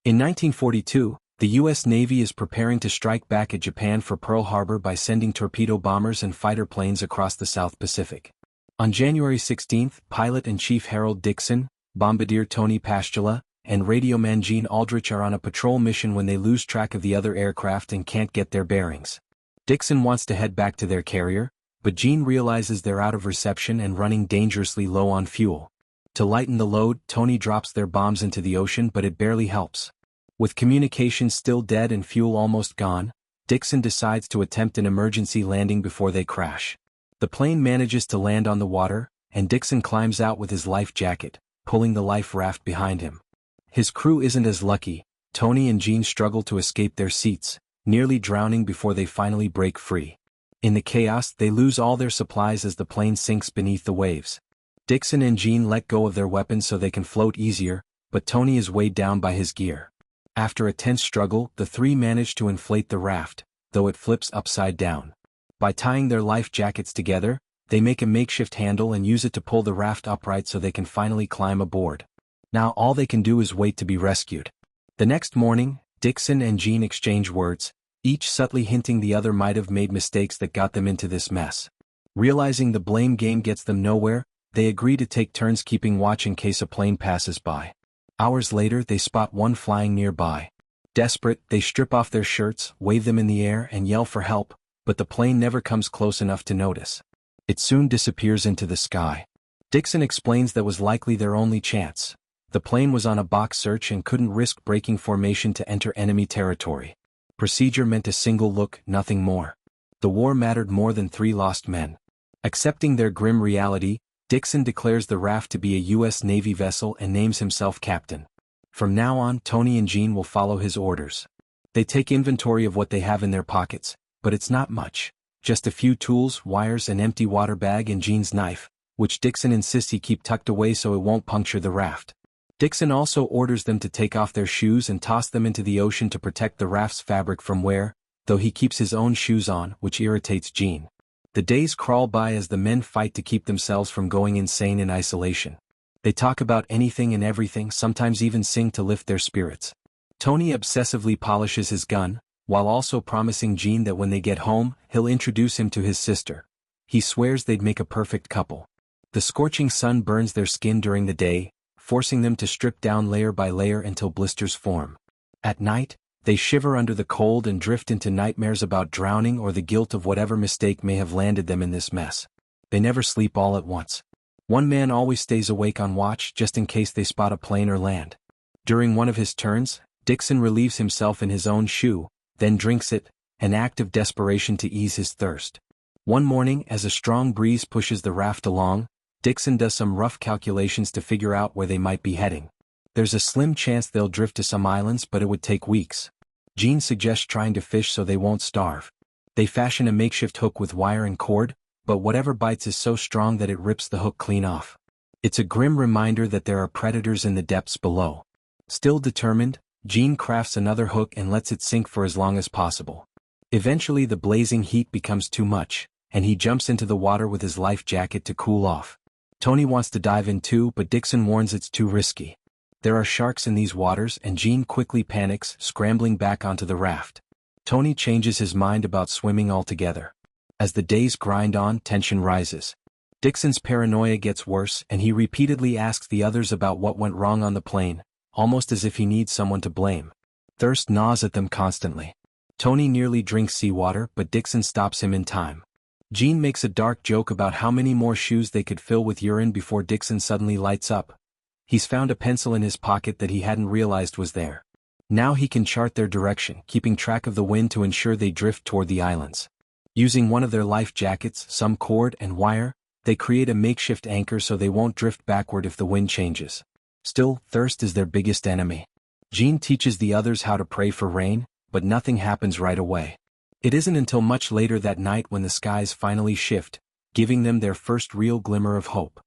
In 1942, the U.S. Navy is preparing to strike back at Japan for Pearl Harbor by sending torpedo bombers and fighter planes across the South Pacific. On January 16, Pilot-in-Chief Harold Dixon, Bombardier Tony Pastula, and radioman Gene Aldrich are on a patrol mission when they lose track of the other aircraft and can't get their bearings. Dixon wants to head back to their carrier, but Gene realizes they're out of reception and running dangerously low on fuel. To lighten the load, Tony drops their bombs into the ocean, but it barely helps. With communications still dead and fuel almost gone, Dixon decides to attempt an emergency landing before they crash. The plane manages to land on the water, and Dixon climbs out with his life jacket, pulling the life raft behind him. His crew isn't as lucky. Tony and Gene struggle to escape their seats, nearly drowning before they finally break free. In the chaos, they lose all their supplies as the plane sinks beneath the waves. Dixon and Gene let go of their weapons so they can float easier, but Tony is weighed down by his gear. After a tense struggle, the three manage to inflate the raft, though it flips upside down. By tying their life jackets together, they make a makeshift handle and use it to pull the raft upright so they can finally climb aboard. Now all they can do is wait to be rescued. The next morning, Dixon and Gene exchange words, each subtly hinting the other might have made mistakes that got them into this mess. Realizing the blame game gets them nowhere, they agree to take turns keeping watch in case a plane passes by. Hours later, they spot one flying nearby. Desperate, they strip off their shirts, wave them in the air, and yell for help, but the plane never comes close enough to notice. It soon disappears into the sky. Dixon explains that was likely their only chance. The plane was on a box search and couldn't risk breaking formation to enter enemy territory. Procedure meant a single look, nothing more. The war mattered more than 3 lost men. Accepting their grim reality, Dixon declares the raft to be a U.S. Navy vessel and names himself captain. From now on, Tony and Gene will follow his orders. They take inventory of what they have in their pockets, but it's not much. Just a few tools, wires, an empty water bag and Gene's knife, which Dixon insists he keep tucked away so it won't puncture the raft. Dixon also orders them to take off their shoes and toss them into the ocean to protect the raft's fabric from wear, though he keeps his own shoes on, which irritates Gene. The days crawl by as the men fight to keep themselves from going insane in isolation. They talk about anything and everything, sometimes even sing to lift their spirits. Tony obsessively polishes his gun, while also promising Gene that when they get home, he'll introduce him to his sister. He swears they'd make a perfect couple. The scorching sun burns their skin during the day, forcing them to strip down layer by layer until blisters form. At night, they shiver under the cold and drift into nightmares about drowning or the guilt of whatever mistake may have landed them in this mess. They never sleep all at once. One man always stays awake on watch just in case they spot a plane or land. During one of his turns, Dixon relieves himself in his own shoe, then drinks it, an act of desperation to ease his thirst. One morning, as a strong breeze pushes the raft along, Dixon does some rough calculations to figure out where they might be heading. There's a slim chance they'll drift to some islands, but it would take weeks. Gene suggests trying to fish so they won't starve. They fashion a makeshift hook with wire and cord, but whatever bites is so strong that it rips the hook clean off. It's a grim reminder that there are predators in the depths below. Still determined, Gene crafts another hook and lets it sink for as long as possible. Eventually the blazing heat becomes too much, and he jumps into the water with his life jacket to cool off. Tony wants to dive in too, but Dixon warns it's too risky. There are sharks in these waters and Gene quickly panics, scrambling back onto the raft. Tony changes his mind about swimming altogether. As the days grind on, tension rises. Dixon's paranoia gets worse and he repeatedly asks the others about what went wrong on the plane, almost as if he needs someone to blame. Thirst gnaws at them constantly. Tony nearly drinks seawater, but Dixon stops him in time. Gene makes a dark joke about how many more shoes they could fill with urine before Dixon suddenly lights up. He's found a pencil in his pocket that he hadn't realized was there. Now he can chart their direction, keeping track of the wind to ensure they drift toward the islands. Using one of their life jackets, some cord and wire, they create a makeshift anchor so they won't drift backward if the wind changes. Still, thirst is their biggest enemy. Gene teaches the others how to pray for rain, but nothing happens right away. It isn't until much later that night when the skies finally shift, giving them their first real glimmer of hope.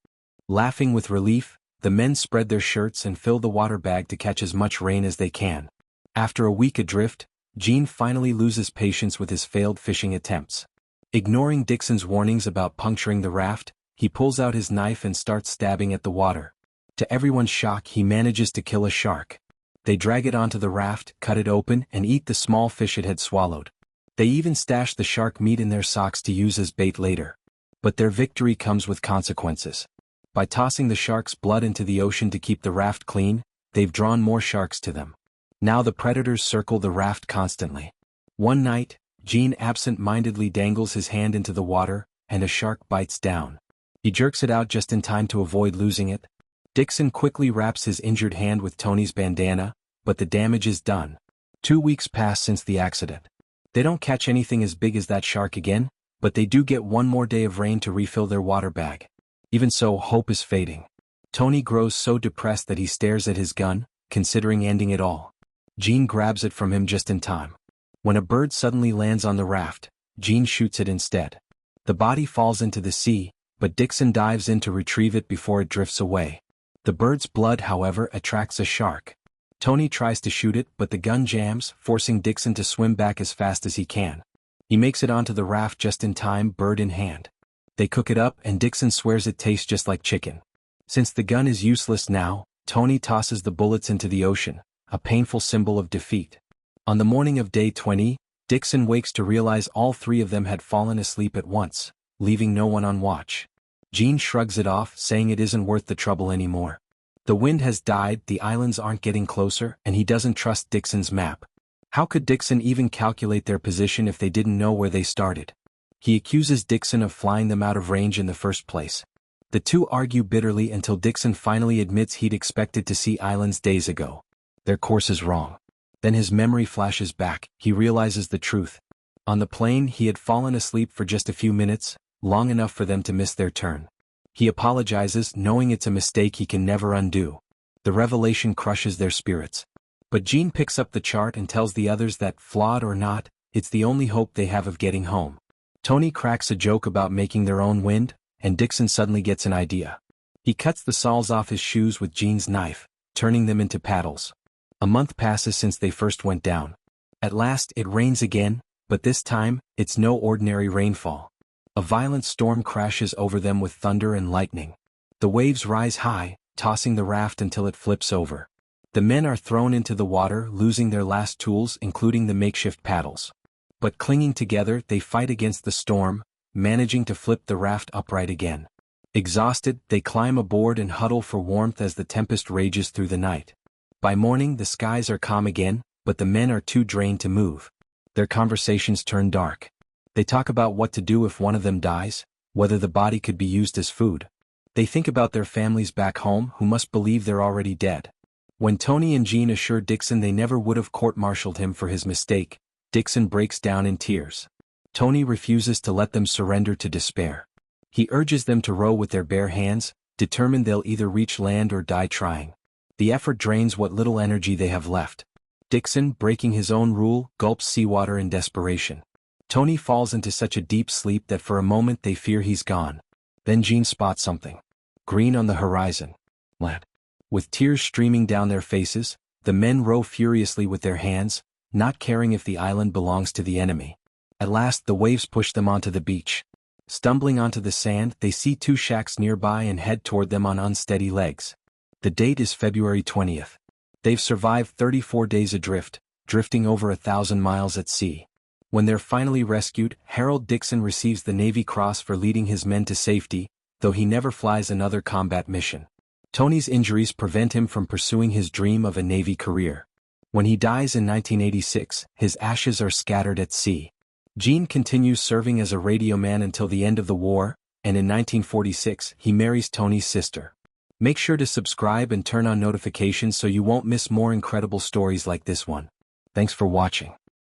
Laughing with relief, the men spread their shirts and fill the water bag to catch as much rain as they can. After a week adrift, Gene finally loses patience with his failed fishing attempts. Ignoring Dixon's warnings about puncturing the raft, he pulls out his knife and starts stabbing at the water. To everyone's shock, he manages to kill a shark. They drag it onto the raft, cut it open, and eat the small fish it had swallowed. They even stash the shark meat in their socks to use as bait later. But their victory comes with consequences. By tossing the shark's blood into the ocean to keep the raft clean, they've drawn more sharks to them. Now the predators circle the raft constantly. One night, Gene absent-mindedly dangles his hand into the water, and a shark bites down. He jerks it out just in time to avoid losing it. Dixon quickly wraps his injured hand with Tony's bandana, but the damage is done. 2 weeks pass since the accident. They don't catch anything as big as that shark again, but they do get one more day of rain to refill their water bag. Even so, hope is fading. Tony grows so depressed that he stares at his gun, considering ending it all. Gene grabs it from him just in time. When a bird suddenly lands on the raft, Gene shoots it instead. The body falls into the sea, but Dixon dives in to retrieve it before it drifts away. The bird's blood, however, attracts a shark. Tony tries to shoot it, but the gun jams, forcing Dixon to swim back as fast as he can. He makes it onto the raft just in time, bird in hand. They cook it up, and Dixon swears it tastes just like chicken. Since the gun is useless now, Tony tosses the bullets into the ocean, a painful symbol of defeat. On the morning of day 20, Dixon wakes to realize all 3 of them had fallen asleep at once, leaving no one on watch. Gene shrugs it off, saying it isn't worth the trouble anymore. The wind has died, the islands aren't getting closer, and he doesn't trust Dixon's map. How could Dixon even calculate their position if they didn't know where they started? He accuses Dixon of flying them out of range in the first place. The two argue bitterly until Dixon finally admits he'd expected to see islands days ago. Their course is wrong. Then his memory flashes back, he realizes the truth. On the plane, he had fallen asleep for just a few minutes, long enough for them to miss their turn. He apologizes, knowing it's a mistake he can never undo. The revelation crushes their spirits. But Gene picks up the chart and tells the others that, flawed or not, it's the only hope they have of getting home. Tony cracks a joke about making their own wind, and Dixon suddenly gets an idea. He cuts the soles off his shoes with Gene's knife, turning them into paddles. A month passes since they first went down. At last it rains again, but this time, it's no ordinary rainfall. A violent storm crashes over them with thunder and lightning. The waves rise high, tossing the raft until it flips over. The men are thrown into the water, losing their last tools, including the makeshift paddles. But clinging together, they fight against the storm, managing to flip the raft upright again. Exhausted, they climb aboard and huddle for warmth as the tempest rages through the night. By morning, the skies are calm again, but the men are too drained to move. Their conversations turn dark. They talk about what to do if one of them dies, whether the body could be used as food. They think about their families back home who must believe they're already dead. When Tony and Gene assure Dixon they never would have court-martialed him for his mistake, Dixon breaks down in tears. Tony refuses to let them surrender to despair. He urges them to row with their bare hands, determined they'll either reach land or die trying. The effort drains what little energy they have left. Dixon, breaking his own rule, gulps seawater in desperation. Tony falls into such a deep sleep that for a moment they fear he's gone. Then Gene spots something. Green on the horizon. Land. With tears streaming down their faces, the men row furiously with their hands, not caring if the island belongs to the enemy. At last the waves push them onto the beach. Stumbling onto the sand, they see 2 shacks nearby and head toward them on unsteady legs. The date is February 20th. They've survived 34 days adrift, drifting over 1,000 miles at sea. When they're finally rescued, Harold Dixon receives the Navy Cross for leading his men to safety, though he never flies another combat mission. Tony's injuries prevent him from pursuing his dream of a Navy career. When he dies in 1986, his ashes are scattered at sea. Gene continues serving as a radio man until the end of the war, and in 1946 he marries Tony's sister. Make sure to subscribe and turn on notifications so you won't miss more incredible stories like this one. Thanks for watching.